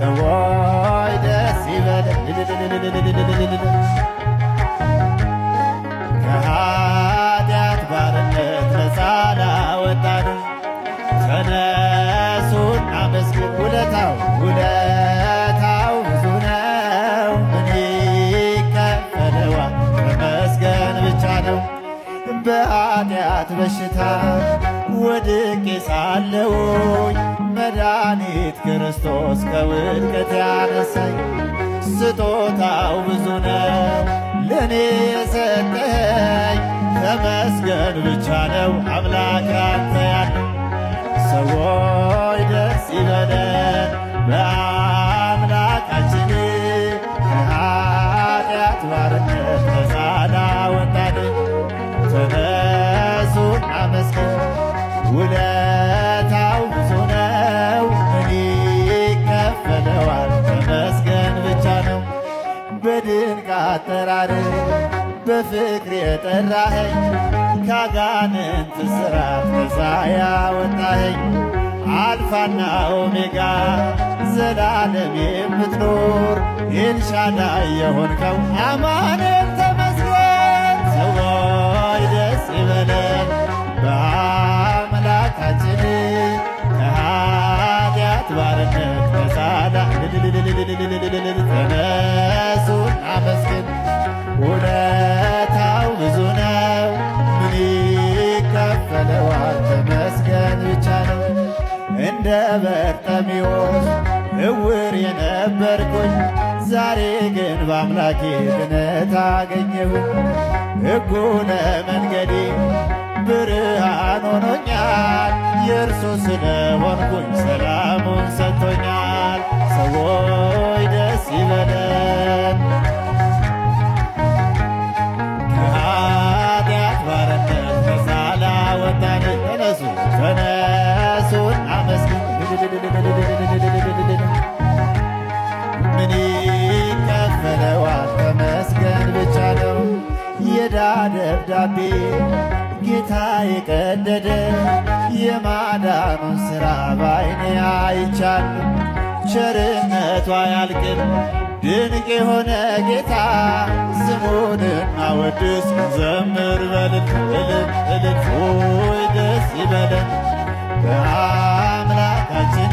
ሰዎች ደስ ይበለን ከኃጢአት ባርነት ነፃ ላወጣን ተነሱና መስግን ውለታው ብዙ ነው ምን ይከፈለዋል ተመስገን ብቻ ነው። በኃጢአት በሽታ ወድቄ ሳለሁኝ መድኃኒት ክርስቶስ ከውድቀት ያነሳኝ ስጦታው ብዙ ነው ለእኔ የሰጠኝ ተመስገን ብቻ ነው አምላክ አንተ ያለ ሰዎች ደስ ይበለን በአምላካችን ከኃጢአት ባርነት ነፃ ላወጣን ተነሱና መስግን ውለታው ብዙ ነው ምን ይከፈለዋል ተመስገን ብቻ ነው። በድንቅ አጠራር በፍቅር የጠራኸኝ ካጋንንት እስራት ነፃ ያወጣኸኝ አልፋና ኦሜጋ ዘላለም የምትኖር ኤልሻዳይ የሆንከው አማኑኤል ተመስገን። ሰዎች ደስ ይበለን በአምላካችን ከኃጢአት ባርነት ነፃ ተነሱና መስግን ውለታው ብዙ ነው ምን ይከፈለዋል ተመስገን ብቻ ነው። እንደ በርጤሜዎስ እውር የነበርኩኝ ዛሬ ግን በአምላኬ ድነት አገኘሁኝ። ሕጉ ለመንገዴ ብርሃን ሆኖኛል የእርሱ ስለሆንኩኝ ሰላሙን ሰጥቶኛል። ሰዎች ደስ ይበለን ከኃጢአት ባርነት ነፃ ላወጣን ተነሱን አመስግን ምን ይከፈለዋል ተመስገን ብቻ ነው። የዕዳ ደብዳቤ ጌታ የቀደደ የማዳኑን ሥራ ባይኔ አይቻለሁ። ቸርነቱ አያልቅም ድንቅ የሆነ ጌታ ስሙን እናወድስ እንዘምር በእልልታ ሆይ ደስ ይበለን በአምላካችን